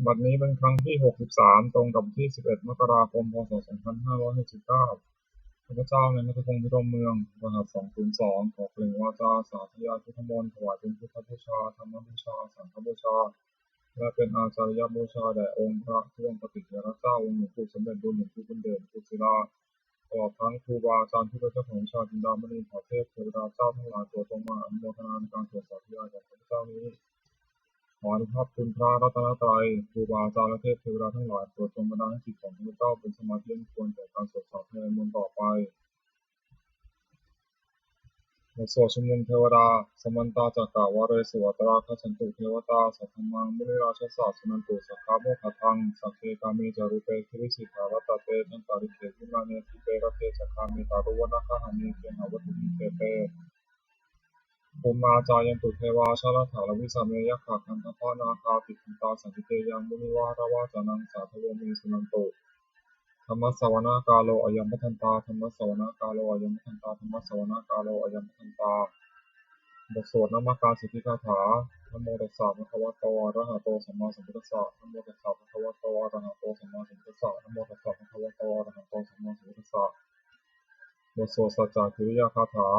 บัดนี้เป็นครั้งที่63ตรงกับที่11มกราคมพศ2569ข้าพเจ้าในณัฐพงษ์พิรมเมืองรหัส202ขอเปล่งวาจาสาธยายพุทธมนต์ถวายเป็นพุทธบูชาธรรมบูชาสังฆบูชาและเป็นอาจาริยบูชาแด่องค์พระช่วงปฏิเถรเจ้าองค์หลวงปู่สมเด็จบุญหลวงปู่บุญเดชกุศิลาตลอดทั้งครูบาอาจารย์ที่เป็นเจ้าของชาติจินดามณีขอเทพเทวดาเจ้าทั้งหลายโปรดจงมาอนุโมทนาในการสวดสาธยายของข้าพเจ้านี้ขออนุภาพคุณพระรัตนตรัยครูบาอาจารย์และเทพเทวดาทั้งหลายโปรดจงบันดาลให้จิตของข้าพเจ้าเป็นสมาธิอันควรแก่การสวดสาธยายมนต์ต่อไปบทสวดชุมนุมเทวดาสมันตาจักกาวาเรสุอัตราคัจฉันตุเทวตาสัทธมังมุนิราชสสะสุนันตุสัคคาโมขทังสัคเคกามิจารุเปคิริสิกขาวัตเตทันตาริเขวิมาเนติเปรเตสัคคามิตารุวนาคหานิเกหาวัตถุเตเปภูมิมาจายันตุเทวาชาลถาลวิสาเมยัคขะคันธปานาคาติคันตาสันติเตยังมุนิวารวาจานังสาธโวมีสุนันตุธรรมสวนากาโลอยัมปทันตาธรรมสวนากาโลอยัมปทันตาธรรมสวนากาโลอยัมปทันตาบทสวดนามการสิทธิคาถานะโมตัสสะภะคะวะโตอะระหะโตสัมมาสัมพุทธัสสะนะโมตัสสะภะคะวะโตอะระหะโตสัมมาสัมพุทธัสสะนะโมตัสสะภะคะวะโตอะระหะโตสัมมาสัมพุทธัสสะบทสวดสัจจกิริยาคาถา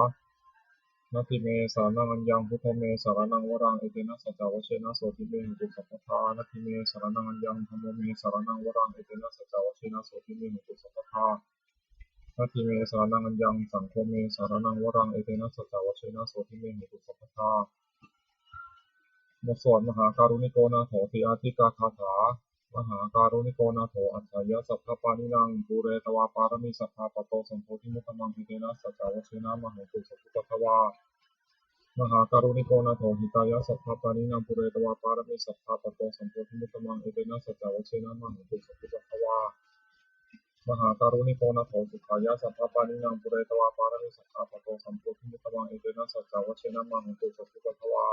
นาทิเมสารนังอัญญังพุทโธเมสารนังวรังเอเตนะสัจจวเชนะโสติเมหิตุสัพพทานาทิเมสารนังอัญญังธัมโมเมสารนังวรังเอเตนะสัจจวเชนะโสติเมหิตุสัพพทานาทิเมสารนังอัญญังสังโฆเมสารนังวรังเอเตนะสัจจวเชนะโสติเมหิตุสัพพทาบทสวดมหาการุณิโกนาโถติอาทิกาคาถามหาการุณิโกนาโถอัฏฐายะสัพพปานินังปุเรตวาปารมิสัพพะปะโตสัมโพธิมุตตมังอิเตนะสัจจวเชนะมหิตุสัพพุทธวามหาการุณิโกนาโถหิตายะสัพพปานินังปุเรตวาปารมิสัพพะปะโตสัมโพธิมุตตมังอิเตนะสัจจวเชนะมหิตุสัพพุทธวามหาการุณิโกนาโถสุขายะสัพพปานินังปุเรตวาปารมิสัพพะปะโตสัมโพธิมุตตมังอิเตนะสัจจวเชนะมหิตุสัพพุทธวา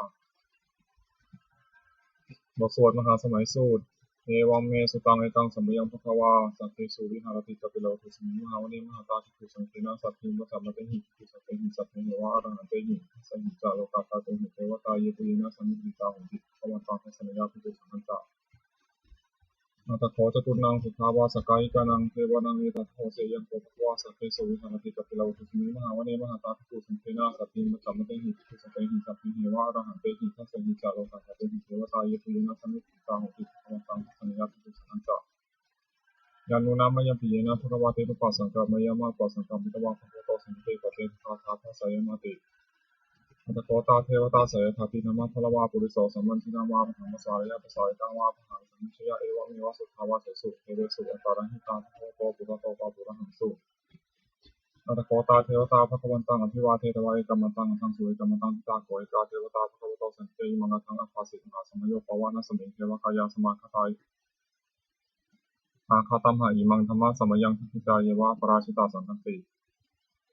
บทสวดมหาสมัยสูตรเอวัมเมสุตังเอตังสัมปยังภควาสัพเพสุวิหารติกปิโลทุสมิมหาวเนมหาตาทิคุสังเกนะสัพพิมัสสะมะเตหิทิสัพเพหิสัพเพหิวะอรหันเตหิสัมหิจาโลกาตาเตหิเทวตาเยปุยนะสัมมิติตาหุติภวันตาทัสสนยาภิตุสังฆะนาตโขจตุนังสุขาวาสกายิกานังเทวานังเอตัสโหเสยังโกภควาสัพเพสุวิหารติกปิโลทุสมิมหาวเนมหาตาทิคุสังเกนะสัพพิมัสสะมะเตหิทิสัพเพหิสัพเพหิวะอรหันเตหิสัมหิจาโลกาตาเตหิเทวตาเยปุยนะสัมมิติตาหุติภวันตาทัสสนยาภิตุสังฆะยานุนามยังปิเยนะภควาเตตุปัสสังฆะมยามะปัสสังฆะมิตวะภควโตสันติปะเตทาทาทัสสยมติอัตโกตาเทวตาเสยทัพพินามะพลวาปุริโสสัมมันตินามะภะมะสารยะภะสายตังวะภะหังสัมชยะเอวะเมวะสุทธาวะเสสุเทเวสุอัตตาระหิตาภควโตปุระโตปะปุระหังสุอัตโกตาเทวตาภควันตังอภิวาเทตวะเอกัมมันตังอัตังสุเอกัมมันตังตาโกเอกาเทวตาภควโตสันติมังคังอัปปาสิกขาสมโยปวะนะสมิงเทวกายาสมาคตายอาคาตัมหะอิมังธรรมะสมยังทิฏฐิจายะปราชิตาสังคันติ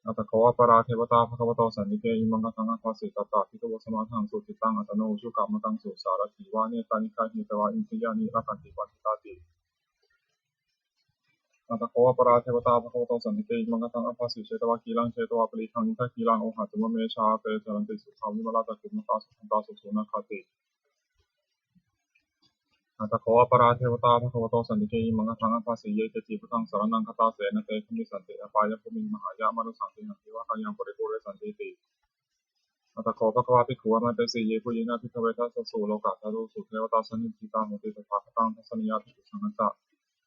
อัตโกอปราเทวตาภควโตสันนิเกอิมังคังอัปปาสิตตาทิโตสมาทังสุติตังอัตโนชุกะมะตังสุสารถีวาเนตานิกาหิตวะอินทยานิรักขันติปันติตาติอัตโกอปราเทวตาภควโตสันนิเกอิมังคังอัปปาสิเชตวะกีลังเชตวะปริทังอินทกีลังโอหัตุมะเมชาเตจรันติสุขาวิมลาตะกุมตาสุขันตาสุสุนาคติอัตโกอปราเทวตาภควโตสันนิเกอิมังคังอัปปาสิเยเจติพุทธังสรณังคตาเสนะเตขมิสันติอปายะภูมิมหายามนุสังติหังทิวะกายังปริปุเรสันติติอัตโกภควาภิกขุมันเตสีเยปุยินะภิกขเวทัสสุโลกะทารุสุเทวตาสันนิทิตาโหติตถาคตังทัสสนิยาภิกขุสังฆะ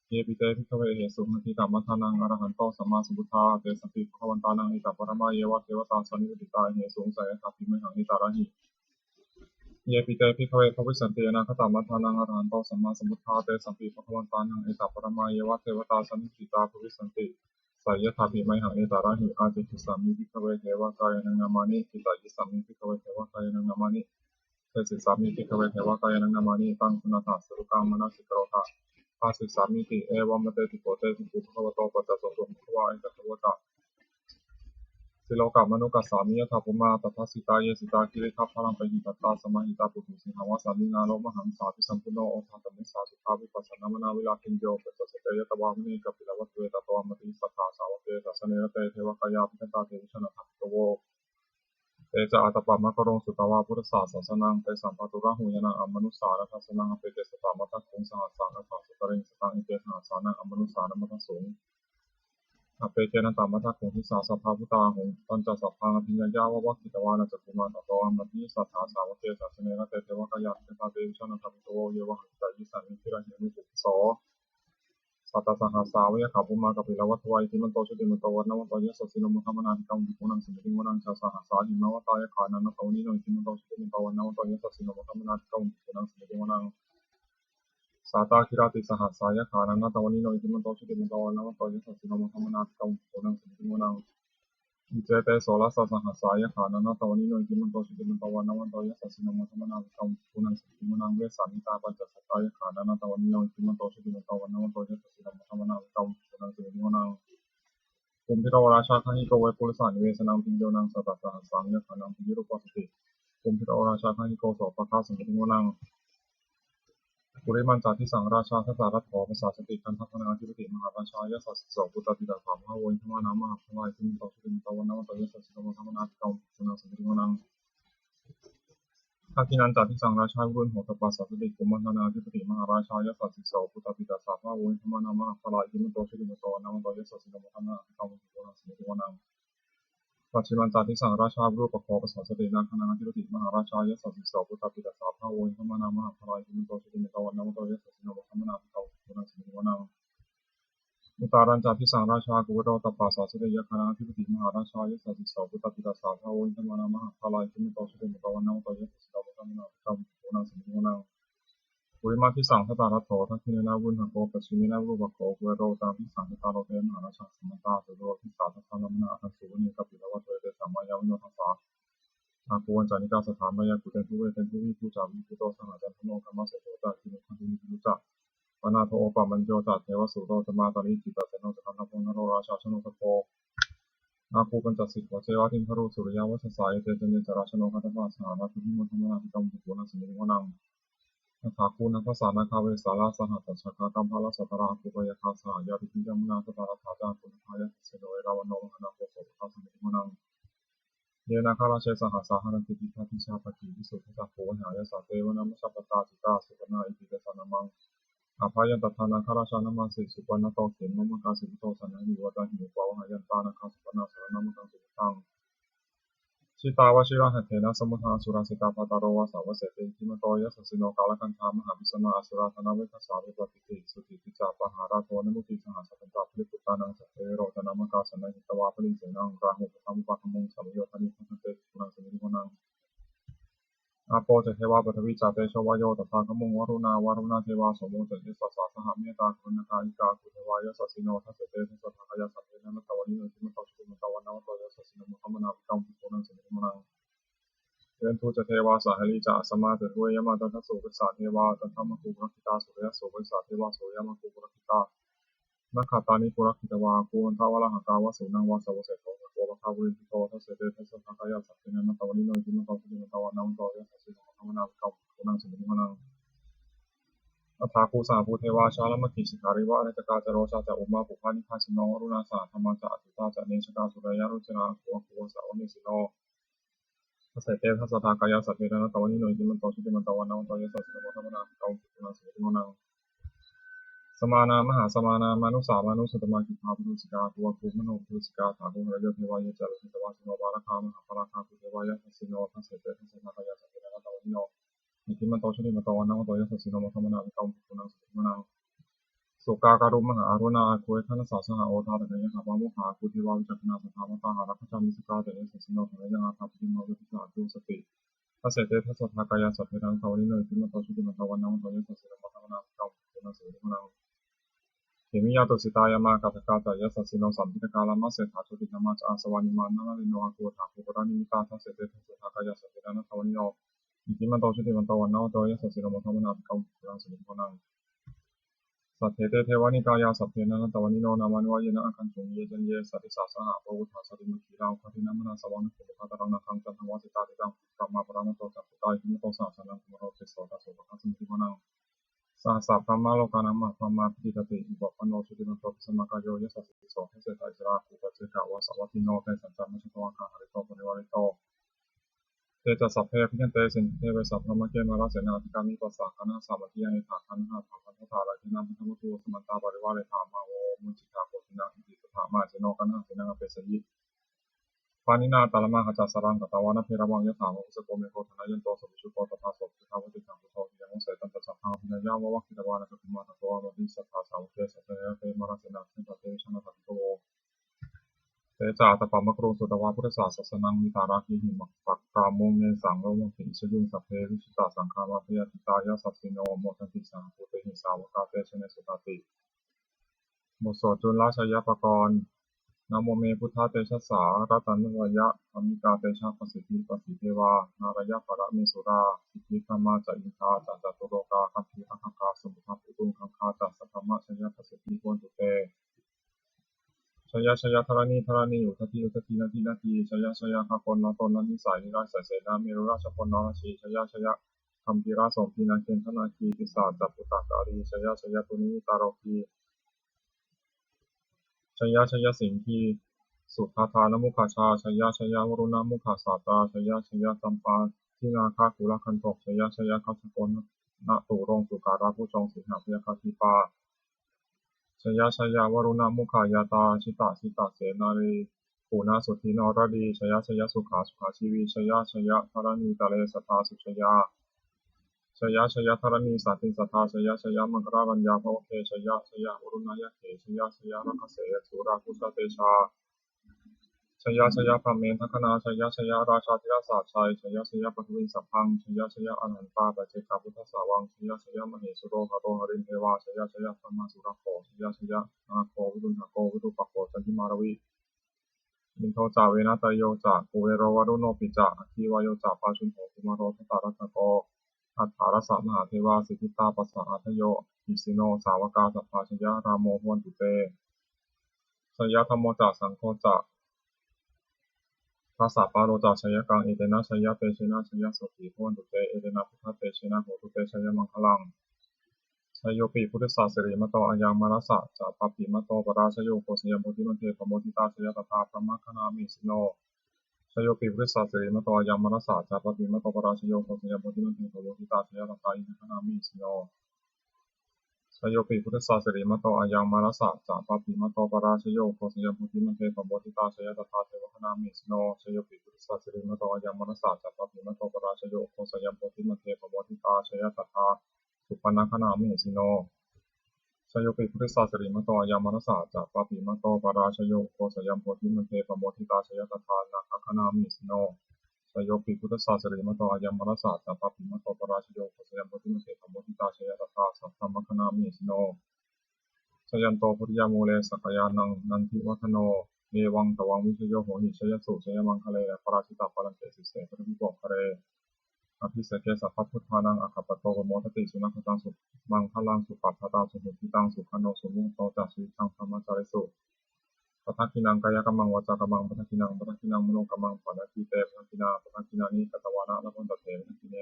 เยปิเตภิกขเวเหสุหันติกัมมัฏฐานังอรหันโตสัมมาสัมพุทธาเตสัมปิภควันตานังอิตาปรมาเยวะเทวตาสันนิทิตาเหสุงสัยทัพพิมหังอิตาระหิเยปิเตภิกขเวภวิสันติอนาคตมัฏฐานังอรหันโตสัมมาสัมพุทธาเตสัมปิภควันตานังอิตาปรมาเยวะเทวตาสันนิทิตาภวิสันติสายถาภิไมหังอิตาระหิอาจิกิสามิภิกขเวเทวกายนังนามานิอิตายิสามิภิกขเวเทวกายนังนามานิเตสิสามิภิกขเวเทวกายนังนามานิตังสุนัตถะสุรุกังมนัสสิกโรธาภาสิสามิติเอวัมมะเตติโกเตติปุภควโตปัจจโสภควาอิตถะภควตา สิโลกับมนุกัสสามิยถาภุมาตถาสิตาเยสิตากิริทัพพลังไปหิตตาสมาหิตาปุถุสิหาวาสามินาโลมหังสาภิสัมปุโนโอทาตมิสาสุภาวิปัสสนามนาวิลาคินโยเปตสเตยตวามิกัปิลวัตเวตตวามติสัทธาสาวเกตัสเนรเตเทวกายาภิกตาเทวิชนะทัพโตโวเตจะอัตปามะกรงสุตวาพุทธศาสสนังเตสัมปตุระหุยนังอมนุสารทัสนังอเปเกสตามะทัคงสหัสสังอัสสะตริงสตังอิเกสหัสสานังอมนุสารมัทสุงอเปเกนันตามะทัคงทิสาสภาพุตาหงตันจะสัพพังอภิญญาวัคคิตวานะจักขุมาตโตอัมมติสัทธาสาวเกตัสเนรเตเทวกายาภิกตาเทวิชนะทัพโตโวเยวหัตถยิสันนิทิระหินุปุโสสัตตสหัสสาวิยขับภุมากัปิลวัตวัยทิมันโตชุติมันโตวันนวันโตยสสิโนมุขมนาธิกังวิปุนังสมิติงวนังชาสหัสสาหิมาวตายขานันโตนิโนทิมันโตชุติมันโตวันนวันโตยสสิโนมุขมนาธิกังวิปุนังสมิติงวนังสาตาคิราติสหัสสายขานันโตนิโนทิมันโตชุติมันโตวันนวันโตยสสิโนมุขมนาธิกังวิปุนังสมิติงวนังอิเจเตโสรัสสหัสสายขานันโตนิโนทิมันโตชุติมันโตวันนวันโตยสสิโนมุขมนาธิกังวิปุนังสมิติงวนังเวสามิตาปัจจสัตตายขานันโตนิโนทิมันโตชุติมันโตวันนวันโตยสสิโนมุขมนาธิกังวิปุนังสมิติงวนังภูมิพิโรราชาขันธิโกเวปุริสานิเวสนังพิญโยนังสัตตสหัสสังยขานังพิยุโรปัสสติภูมิพิโรราชาขันธิโกโสปะคาสมิติงวนังปุริมันจาทิสังราชาทัสสารัตถภาษาสติกันทัพนาธิปติมหาราชายสัสสโสปุตตปิดาภามหาโวยธรรมานามหาพลายทิมิโตสุติมิโตวันนวันโตยสัสสิโนธรรมนาธิกังสุนังสมิติงวนังทักขินันจาทิสังราชาวุฒิโหตปัสสติกุมารนาธิปติมหาราชายสัสสิโสปุตตปิดาภามหาโวยธรรมานามหาพลายทิมิโตสุติมิโตวันนวันโตยสัสสิโนธรรมนาธิกังสุนังสมิติงวนังปัจฉิมันจาทิสังราชาบุรุปโภปสัสสตินาคณาธิปติมหาราชายสัสสิโสปุตตปิดาสาภาโวยธรรมานามหาพลายทิมิโตสุติมิโตวันนวันโตยสัสสิโนธรรมนาภิกังสุนังสมิติงวนังอุตารัญจาทิสังราชากุวโรตปัสสะสติยคณาธิปติมหาราชายสัสสิโสปุตตปิดาสาภาโวยธรรมานามหาพลายทิมิโตสุติมิโตวันนวันโตยสัสสิโนธรรมนาภิกังสุนังสมิติงวนังปุริมาทิสังขตารัตโถทักขิเนนาวุณหโกปัจฉิเนนารูปโขกุวโรตามทิสังขตาโรเตมหาราชาสมตาสุโรทิสาทัสสะนามนาอัสสุวเนกัปปิลวัตเวเตสัมมายาวิโนทัสสะอาภูวันจานิกาสถานมายากุเตนทุเวเตนทุวิภูจาวิภูโตสหจันทโนกัมมะโสโตตะกินุขันธิมิภูจักปนาโทโอปะมัญโยจัตเทวสุโรธรรมาตานิจิตตเสโนจันทโพนโรราชาชโนตโพอาภูปัญจสิกขเจวะทิมพรุสุริยาวัสสายเตจเนจราชโนคัตถะสหนาทุหิมธรรมนาภิกัมปุณัสมิงวนังนาถาคูนัพสานาคาเวสาลาสหัสชะคากัมภาลสัตราภูปยคาสหายาภิกิจามุนาสตาราธาจาคุณพายะเสโนเอราวันโนมหนาโพโสภาสมิงวนังเยนาคาราเชสหัสสาหรันติปิทัติชาปกิวิสุทธิสัพโพหายาสาเตวนามุชปตาสิตาสุปนาอิติเตสานามังอาภายันตถานาคาราชานามาสิสุปนาโตเขมมะกาสิโตสันนิวัตหิวะหายันตานาคาสุปนาสารนามกังสุตังชิตาวชิระหัตเถนะสมุทาสุราสิตาปตารโวสาวเสติทิมโตยสัสสิโนกาลกันธามหาวิสมาอสุราธนาเวคัสสาวิปปิติสุติติจาปหาราโทนมุติสหัสสันตาภริปุตตานังสัพเพโรจนามกาสนัยหิตวาภริเสนังราหุปธรรมุปะธรรมุงสัมโยธนิพันเตสุนังสมิโกนังอาโปเจเทวาปฐวิจาเตชวายโยตถาคมุงวรุณเทวาสมุเจติสัสสะสหเมตตาคุณนาคาอิกาคุเทวายสัสสิโนทัสเสเตทัสสะทากายสัพเพนันตวานิโนทิมตโสุมตวันนวัตโยสัสสิโนมุขมนาภิกัมปุณังสมิโกนังเวนทูจเทวาสหลิจาสมาเตถวยมาตัสสุวิสาเทวาตัทธมกุปรคิตาสุริยสุวิสาเทวาสุริยมกุปรคิตานักขตานิปุรคิตวาภูนทาวะละหกาวะสุนังวาสวเสโตโกวะคาวุริโตทัสเสเตทัสสะทากายสัพเพนันตวานิโนทิมตสุติมตวันนวัตโยสัสสิโนมุขมนาภิกัมปุณังสมิโกนังอัฏฐาภูสาภูเทวาชาลมกิสิการิวะอนิจกาจโรชาจะอุมาปุพานิพาสิโนรุณาสาธรรมะจะอติตาจะเนชกาสุรยารุจนาโกวะโกสาวนิสิโนทัสเสเตทัสสะทากายสัพเพนันตวานิโนทิมตสุติมตวันนวัตโยสัสสิโนมุขมนาภิกัมปุณังสมิโกนังสมานามหาสมานามานุสามานุสตมากิภาพุทธิกาตัวภูมโนภูสิกาถาภูระโยเทวายะจารุตวาสิโนบาลคามหาปราคาภูเทวายะทัสสิโนทัสเสเตทัสสะทากายสัพเพนันตวานิโนนิทิมันโตชุติมันโตวันนวัตโยสัสสิโนมุขมนาภิกัมปุณังสมิโกนังสุกาการุมหาอรุณาคุยทันสาสหโอทาตะเนยหาปามุขาภูทิวาวิจักนาสถามาตาหารักจามิสกาเตเนสัสสิโนธรรมยังอาภาพิโนวิปิสาจุสติทัสเสเตทัสสะทากายสัพเพนันตวานิโนนิทิมันโตชุติมันโตวันนวัตโยสัสสิโนมุขมนาภิกัมปุณังสมิโกนังเขมิยาตุสิตายามากัตถกาตายสัสสิโนสัมพิตกาลามาเสถาชุติธรรมะอาสวานิมานาลิโนอาคูถาภูปรานิมิตาทัสเสเตทัสสะทากายสัพเพนันตวานิโนนิทิมันโตชุติมันโตวันนวัตโยสัสสิโนมุขมนาภิกัมปุณังสมิโกนัง สัทเทเตเทวานิกายาสัพเพนะตวานิโนนามานุวายนะอังคันจุงเยจันเยสัตติสาสหะพระวุฒาสติมขีราคาทินามนาสวังนุภะตรังนังจันทวาสิตาติตังปรมาปรามโตจักขุตายหิมโตสาสนังมโรติโสตโสภะสัมภิวนังสหสัพพมาโลกานัมมาพมาปิติอิบปันโนสุติโนโตสมากายโยยสัสสิโสเทเสตาจิราภูปเจกะวะสวัติโนเตสัจจามชโตอาคาหริโตปริวาริโตเตจัสสัพเพพิเตสินเทเวสัพพมะเกมาราเสนาธิกามิปัสสะคณะสามัคคียานิถาคันหาถาคันธาราคินาพุทธมุตุสมันตาบริวารถามาโวมุจิตาโกตินาอิติสถามาเจโนกันหาเสนาเปสยิปานินาตาลมาขจัสรังกตาวานะเพระวังยะถาวะสโกเมโคทนายันโตสมิชุโตตถาโสติทาวติสังโตยังเสตันตสัพพะพิญญาวะวัคคิตวานะสติมาตโตวะวิสัทธาสาวเกสัตยะเตมาราเสนาเทตเตชนะทัตโตเตจาตปามะกรุงสุตวาพุทธศาสนามิตาราคิหิมักปักกามุงเนสังโลมหิชยุงสัพเพวิชิตาสังฆามาพยาติตายาสัสสิโนโมทันติสังปุเตหิสาวกาเตชเนสุตติบทสวดจุลราชยปกรณ์นะโมเมพุทธาเตชะสารัตันวายะธรรมิกาเตชะปสิทธิปสิเทวานารยะภระเมสุราสิทธิธรรมาจะอินทาจะจตุโลกาคัมภีอัคคาสมุทัปปุตุงคังคาจัสสัพพมะชยปสิทธิโกนตุเตชยชยธรณีธรณีอุทธีอุทธีนาทีนาทีชยชยขากรนตนนิสัยนิราชเสนาเมรุราชพลนรชีชยชยคัมภีราสมพีนาเกณฑนาคีติสาจัปปุตตาการีชยชยตุนิตารคีชยชยสิงคีสุทธาทานมุขชาชยชยวรุณมุขสาตาชยชยจำปาทินาคาคุลคันตกชยชยคัสกลณตุรงสุการาผู้ทรงสิหาพยาคาทิปาชยชยวรุณมุขายาตาชิตาชิตาเสนารีปูนาสุธีนรดีชยชยสุขาสุขาชีวีชยชยธรณีตะเลสตาสุชยาชยชยธรณีสัตติสัทธาชยชยมังครารัญญาภวเคชยชยวรุณยเขชยชยรักเสยสุราคุสเตชาชยชยพระเมนทคนาชยชยราชาธิราชาชัยชยชยปทุวินสัพพังชยชยอนันตาปัจเจกพุทธสาวังชยชยมเหสุโรหะโรหรินเทวาชยชยธรรมสุรโขชยชยนาโควิรุณหโกวิรุปโขจันทิมารวีมินโทจาเวนะตโยจะกุเวโรวรุโนปิจะอคีวายโยจะปาชุนโหกุมารโรทตารัตโกอัฏฐารสมหาเทวาสิทธิตาปัสสะอัทโยอิสิโนสาวกาสัพพาชยรามโมหวนตุเตชยธรรมโมจะสังโฆจะภาษาปาโรจาชยกังเอเตนะชยเตชนะชยสติพวนตุเตเอเตนะพุทธเตชนะโหตุเตชยมังคลังชยโยปิพุทธศาสริมโตอายังมรสะจะปปิมโตปราชโยโคสยโมทิมันเทปโมทิตาชยตถาพระมคณามิสิโนชยโยปิพุทธศาสริมโตอายังมรสะจะปปิมโตปราชโยโคสยโมทิมันเทปโมทิตาชยตถาอินทนามิสิโนชโยปิพุทธศาสริมโตอายังมารสะจะปปิมโตปราชโยโคสยพุทธิมันเทปโมทิตาชยตถาเทวคณามิสโนชโยปิพุทธศาสริมโตอายังมารสะจะปปิมโตปราชโยโคสยพุทธิมันเทปโมทิตาชยตถาสุปนคณามิสิโนชโยปิพุทธศาสริมโตอายังมารสะจะปปิมโตปราชโยโคสยพุทธิมันเทปโมทิตาชยตถานาคคณามิสิโนชโยปิพุทธศาสริมโตอายังมรสะจะปปิมโตปราชโยโคสยพุทธิมันเทปโมทิตาชยตถาสัพพมคณามิสิโนชยันโตพุทธยามูเลสักยานังนันทิวัฒโนเอวังตวังวิชโยโหหิชยสุชยมังคะเลปราชิตาปรันเตสิเสพระวิโกคะเรอภิเสกสัพพพุทธานังอคัปปโตโมทติสุนัขตังสุมังคลังสุปัฏฐตาสุหุติตังสุขโนสุมุตโตจัสสิตังธรรมจาริสุปัทกินังกายกัมมังวาจากัมมังปัทกินังมโนกัมมังปานาทิเตปัทกินานิกัตวานะละพันตเถปัทกิเน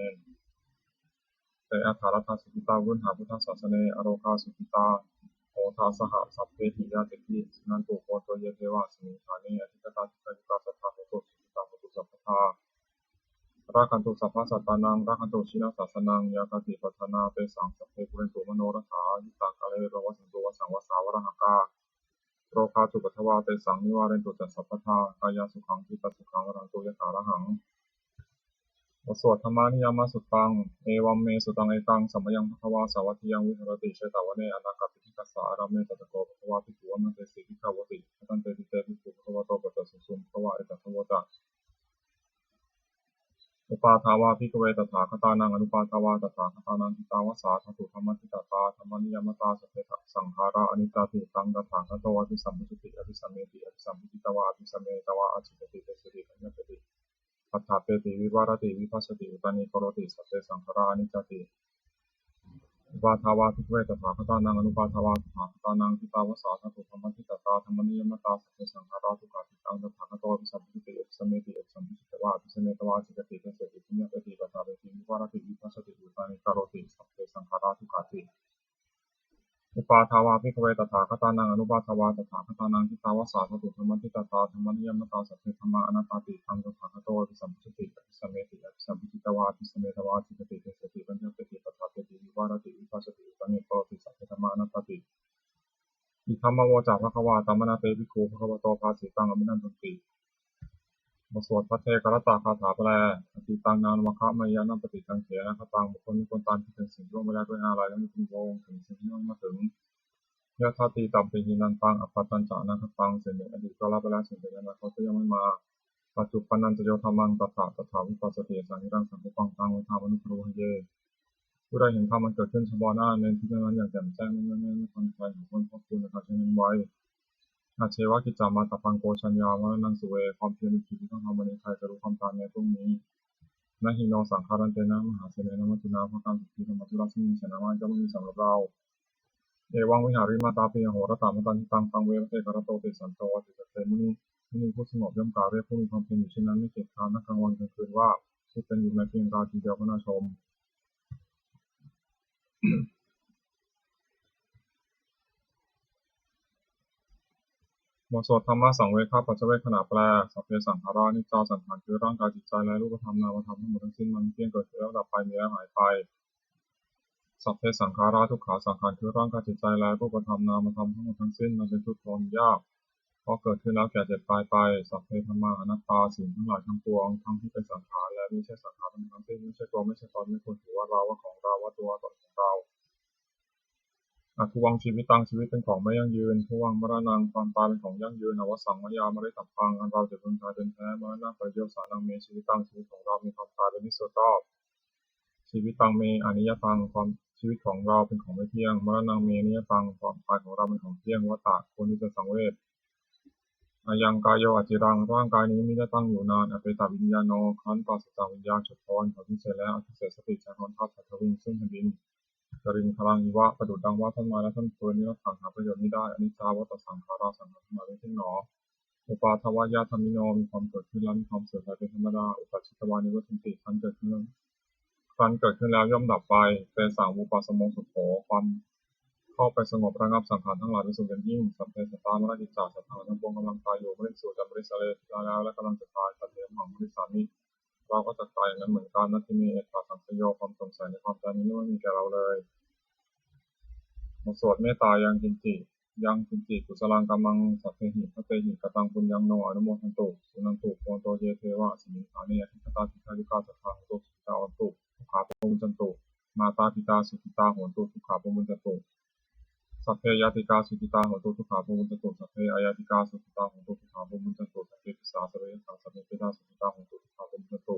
เตอัฏฐารถาสุขิตาวุนหาพุทธศาสเนอโรคาสุขิตาโหทาสหสัพเพหิยาติทินันตุโคโตเยเทวะสมิทานิอธิกตาทิกายุกาสัทธาโหตุสุขิตาโหตุสัพพทาราคันตุสัพพะสัตตานังราคันตุชินาศาสนังยาคติปัฏนาเตสังสัพเพปุเรนตุมโนรถายิตากาเลโรวสันตุวสังวสาวรหกาโรคาจุปัทวาเตสังนิวาเรนตุจัสสัพพทากายาสุขังทิตาสุขังวรังตุยถาระหังบทสวดธรรมานิยามสุตังเอวัมเมสุตังเอตังสัมมยังภควาสาวัตถิยังวิหรติเชตาวเนอนาคปิทิกัสสะอาราเมตตะโกภควาภิกขุวมันเตสิภิกขาวติตันเตติเตภิกขุภควโตปัจจสุสุมภควาเอตัสสวตะอุปาทาวาภิกขเวตถาคตานังอนุปาทาวาตถาคตานังทิตาวสาธตุธรรมทิตตาธรรมนิยมตาสเพทสังขาราอนิจจติตังตถาคตวะภิสัมมุติอภิสัมเมติอภิสัมมิติตวะอภิสัมเมตวะอจิตติเตสิริกัญญติปัฏฐาเปติวิวารติวิภัสสติอุตานิโคโรติสัพเพสังขารานิจจติ อุปาทาวาภิกขเวตถาคตานังอนุปาทาวาตถาคตานังทิตาวสาธัตุธรรมทิตตาธรรมนิยมตาสัพเพสังขาราทุกขาทิตังตถาคตวิสัมพุติเอกสเมติเอกสัมพุติตวาภิสเมตวาสิกติเกสติพุญญปฏิปทาเวทิวิวารติวิภัสสติอุตานิกาโรติสัพเพสังขาราทุกขาติอุปาทาวาภิกขเวตถาคตานังอนุปาทาวาตถาคตานังทิตาวสาธัตุธรรมทิตตาธรรมนิยมตาสัพเพธรรมาอนัตตาติตังตถาคตวิสัมพุติเอกสเมติเอกสัมพุติตวาภิสเมตวาสิกติเกสติพุญญปฏิปทาเวทิวิวารติวิภัสสติอุตานิกาโรติสัพเพธรรมาอนัตตาติอิธัมมโวจาภควาตัมมนาเตวิโกภควโตภาสิตังอมินันตุติบทสวดพระเทกรตาคาถาแปลอติตังนานวคะมายานัปฏิกังเขนะคตังบุคคลมีคนตามที่ถึงสิ่งล่วงไปแล้วด้วยอะไรและมีคุณโกงถึงสิ่งที่ล่วงมาถึงยะธาตีตัมปิหินันตังอัปปตัญจานะคตังสิ่งหนึ่งอดีตก็รับไปแล้วสิ่งหนึ่งอนาคตก็ยังไม่มาปัจจุบันนันจะโยธรรมังตถาวิปัสสติสังหิรังสังฆปังตังวิธามนุปโรหเยผู้ใดเห็นธรรมมันเกิดขึ้นเฉพาะหน้าเน้นที่นั้นอย่างแจ่มแจ้งไม่คนใครของคนพบคุณนะครับเช่นนั้นไว้อาเชวะกิจจามาตปังโกชัญญามรณังสุเวความเพียรมีขีดที่ต้องทำวันนี้ใครจะรู้ความตายในพรุ่งนี้นะหิโนสังขารันเตนะมหาเสนนะมัจจุนาภการสุขีธรรมจุลสิมิชนะว่าจะไม่มีสำหรับเราเอวังวิหาริมาตาปิยโหรตามตันตังตังเวรเตกรโตติสันโตติเตมุนีผู้สงบย่อมกล่าวเรียกผู้มีความเพียรอยู่เช่นนั้นไม่เกียจคร้านนักกลางวันกลางคืนว่าผู้เป็นอยู่ในเพียงราตรีเดียวก็น่าชมบทสวดธรรมะสังเวชปัจเจเวคขณะแปลสัพเพสังขารานิจจาสังขารคือร่างกายจิตใจและรูปธรรมนามธรรมทั้งหมดทั้งสิ้นมันเพียงเกิดขึ้นแล้วดับไปมีแล้วหายไปสัพเพสังขาราทุกขาสังขารคือร่างกายจิตใจและรูปธรรมนามธรรมทั้งหมดทั้งสิ้นมันเป็นทุกข์ทนยากเพราะเกิดขึ้นแล้วแก่เจ็บตายไปสัพเพธัมมาอนัตตาสิ่งทั้งหลายทั้งปวงทั้งที่เป็นสังขารและไม่ใช่สังขารทั้งสิ้นไม่ใช่ตัวไม่ใช่ตนไม่ควรถือว่าเราว่าของเราว่าตัวตนของเราทุวังชีวิตตังชีวิตเป็นของไม่ยั่งยืนทุวังมรณังความตายเป็นของยั่งยืนอวสังมยามฤตับพังอันเราจะพึงตายเป็นแท้มรณะปริโยสานังเมชีวิตตังชีวิตของเรามีความตายเป็นที่สุดรอบชีวิตตังเมอนิยตังความชีวิตของเราเป็นของไม่เที่ยงมรณะเมนิยตังความตายของเราเป็นของเที่ยงวัฏฏะควรที่จะสังเวชอายังกายโยอจิรังร่างกายนี้ไม่ได้ตั้งอยู่นานอเปตาวิญญาโนขันธ์ปราศจากวิญญาณฉุดพ้นเขาที่เสร็จแล้วอธิเสสสติจากนนทัพสัตวิงซึ่งแผ่นดินจริงพลังอิวะประดุจดังว่าท่านมาและท่านควรนี้เราถังหาประโยชน์ไม่ได้อนิจจาวัตสังขาราสังขารทั้งหลายเป็นที่หนออุปาทวายาธรรมิโนมีความเกิดขึ้นแล้วมีความเสื่อมไปเป็นธรรมดาอุปัชชิตวานิวัฏันติครั้นเกิดขึ้นแล้วย่อมดับไปเป็นสังวูปาสโมสุโขความเข้าไปสงบระงับสังขารทั้งหลายเป็นสุขอย่างยิ่งสัพเพสัตตามรกิจจาสัตว์ทั้งปวงกำลังตายอยู่ไม่ได้สู่จำบริสเลตายแล้วและกำลังจะตายสัตว์เลี้ยงของบริสามิเราก็จะตายอย่างนั้นเหมือนกันนัตติเมเอตตาสังสโยความสงสัยในความตายนี้ไม่มีแก่เราเลยสวดเมตตายังกินจิกุศลังกัมมังสัพเพหิพระเตหิกตังปุญญังโนอนุโมทันตุสุนันตุโกโตเยเทวะสิมิฐาเนทิคตาทิคายุกาสัทธาโหตุสุขิตาวันตุทุกขาปมุญจันตุมาตาปิตาสุขิตาโหตุทุกขาปมุญจันตุสัพเพยติกาสุขิตาโหตุทุกขาปมุญจันตุสัพเพอายติกาสุขิตาโหตุทุกขาปมุญจันตุสัพเพปิสาสเรสาสัพเพปิตาสุขิตาโหตุทุกขาปมุญจันตุ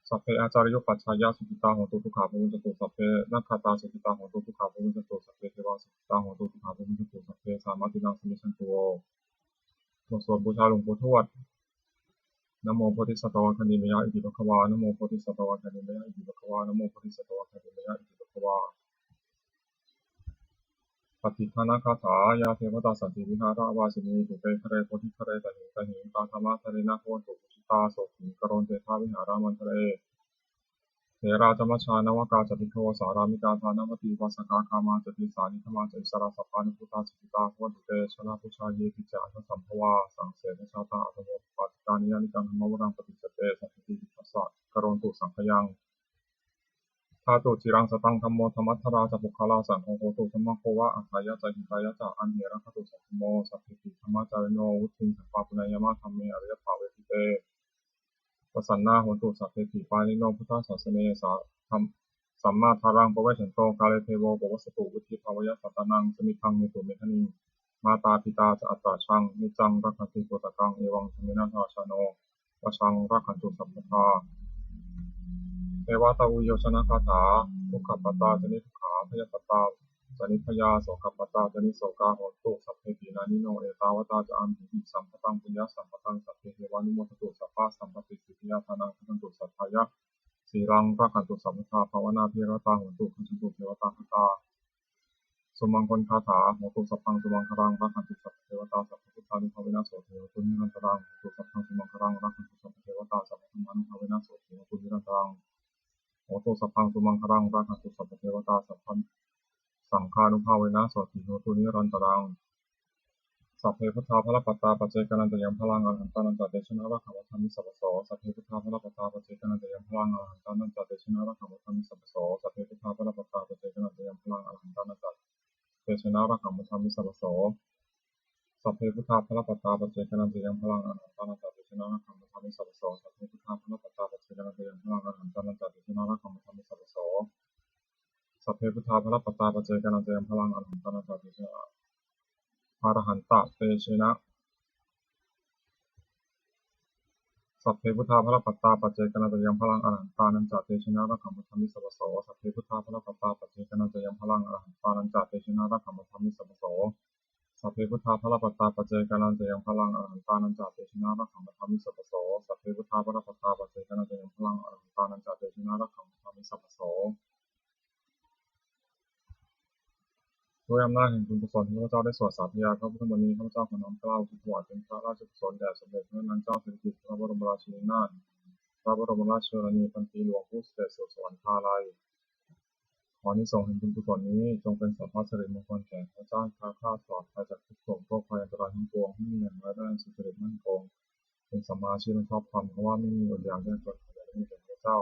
สัพเพอาจารยุปัจฉายาสุขิตาโหตุทุกขาปมุญจตุสัพเพนักขตาสุขิตาโหตุทุกขาปมุญจตุสัพเพเทวาสุขิตาโหตุทุกขาปมุญจตุสัพเพสามัตินังสมิชันตุโวบทสวดบูชาหลวงปู่ทวดนะโมโพธิสัตว์คันธิมยะอิติภควานะโมโพธิสัตว์คันธิมยะอิติภควานะโมโพธิสัตว์คันธิมยะอิติภควาปฏิฆานาคาถายาเทวตาสันติวิหาราวาสินีตุเปคะเรโพธิคะเรตหิตาธรรมะทะเลนะโหตุปุชิตาโสถิกรณเตทาวิหารามันทะเลเถราจมัชฌานวกาจติโทสารามิกาทานวตีวาสกาคามาจติสานิธมาจติสราสัพพานุพุตาสุขิตาโหตุเตชนะพุชาเยติจาทสัมภวาสังเสนชาตาอัตโมปาติกานิยานิจังธรรมวรังปฏิจเตสัพพิติปัสสะกรณตุสังขยังธาตุจิรังสตังธรรมโมธรรมัทธราจะปุคลาสังโฆโหตุธรรมโควะอัคายะจหิตายะจะอันเหระคตุสัพพโมสัพพิติธรรมจารโนวุติสัพพะปุญญามะธรรมเมอริยภาเวทิเตวสันนาโหตุสัพเพติปานิโนพุทธศาสเนสาธรรมสัมมาทารังปเวชันโตกาเลเทโวปวัสสตุวุฒิภาวยสัตตนังสมิทังเมตุเมทนิงมาตาปิตาจะอัตตาชังนิจังรักขันติโกตกังเอวังธรรมินาทาชาโนวชังรักขันตุสัพพทาเทวตาอุโยชนะคาถาทุกขปตาจนิทุกขาพยปตาจนิพยาโสกปตาจนิโสกาโหตุสัพเพปีนานิโนเอตาวตาจะอัมหิสัมปตังปุญญสัมปตังสัพเพเทวานุโมทตุสัพพะสัมปติสิทธิยาทานังทันตุสัทธายะส สีรังรักขันตุสัมพุทธาภาวนาพิรตาหุนตุขันตุเทวตาคตาสุมังคลคาถาโหตุสัพพังสุมังครังรักขันตุสัพเทวตาสัพพุทธานุภาเวนะโสเทวตุนิรันตรังโหตุสัพพังสุมังครังรักขันตุสัพเทวตาสัพพุทธานุภาเวนะโสเทวตุนิรันตรังโหตุสัพพังสุมังครังรักขันตุสัพเทวตาสัพพันสังฆานุภาเวนะโสเทวตุนิรันตรังสัพเพพุทธาภลปัตตาปัจเจกนันตยังพลังอรหันตานันตเตชนะรักขวัฏามิสัพพโสสัพเพพุทธาภลปัตตาปัจเจกนันตยังพลังอรหันตานันตเตชนะรักขวัฏามิสัพพโสสัพเพพุทธาภลปัตตาปัจเจกนันตยังพลังอรหันตานันตเตชนะรักขวัฏามิสัพพโสสัพเพพุทธาภลปัตตาปัจเจกนันตยังพลังอรหันตานันตเตชนะรักขวัฏามิสัพพโสสัพเพพุทธาภลปัตตาปัจเจกนันตยังพลังอรหันตานันตเตชนะรักขวัฏามิสัพพโสสัพเพพุทธาภลปัตตาปัจเจกนันตยังพลังอรหันตานันตเตชนะอรหันตเตชนะสัพเพพุทธาภลปัตตาปัจเจกนันตยังพลังอรหันตานันจเตชนะรักขมัทามิสัพพโสสัพเพพุทธาภลปัตตาปัจเจกนันตยังพลังอรหันตานันจเตชนะรักขมัทามิสัพพโสสัพเพพุทธาภลปัตตาปัจเจกนันตยังพลังอรหันตานันจเตชนะรักขมัทามิสัพพโสสัพเพพุทธาภลปัตตาปัจเจกนันตยังพลังอรหันตานันจเตชนะรักขมัทามิสัพพโสด้วยอำนาจแห่งบุญกุศลที่พระเจ้าได้สวดสาธยายพระพุทธมณีข้าพเจ้าขอน้อมเกล้าทุกถวายเป็นพระราชกุศลแด่สมเด็จพระนางเจ้าสิริกิติ์พระบรมราชินีนาถพระบรมราชชนนีพันปีหลวงผู้เสด็จสู่สวรรคาลัยขออานิสงส์แห่งบุญกุศลนี้จงเป็นสัพพะสิริมงคลแก่พระเจ้าค้าข้าปลอดภัยจากทุกโศกโรคภัยอันตรายทั้งปวงที่มีอย่างไรได้สุจริตมั่นคงเป็นสัมมาชีพและชอบธรรมเพราะว่าไม่มีอดอยากได้จนขอได้มีแก่พระเจ้า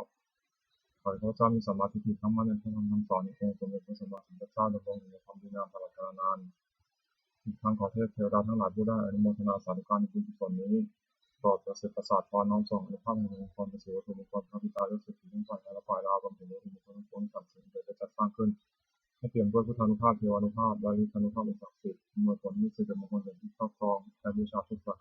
ขอให้พระเจ้ามีสัมมาทิฏฐิทั้งมั่นในพระธรรมคำสอนในองค์สมเด็จพระสัมมาสัมพุทธเจ้าดำรงอยู่ในความดีงามตลอดกาลนานอีกทั้งขอเทพเทวดาทั้งหลายผู้ได้อนุโมทนาสาธุการในบุญกุศลนี้โปรดประสิทธิ์ประสาทพรน้อมส่งอนุภาพแห่งมงคลประสิทธิ์วัตถุมงคลพระบิดาและสิทธิทั้งฝ่ายและฝ่ายดาวบำเพ็ญวัตถุมงคลทั้งปวงสรรเสริญโดยจะจัดสร้างขึ้นให้เปี่ยมด้วยพุทธานุภาพเทวานุภาพและฤทธานุภาพเป็นศักดิ์สิทธิ์อำนวยผลให้สิริมงคลแก่ผู้ครอบครองและบูชาทุกประ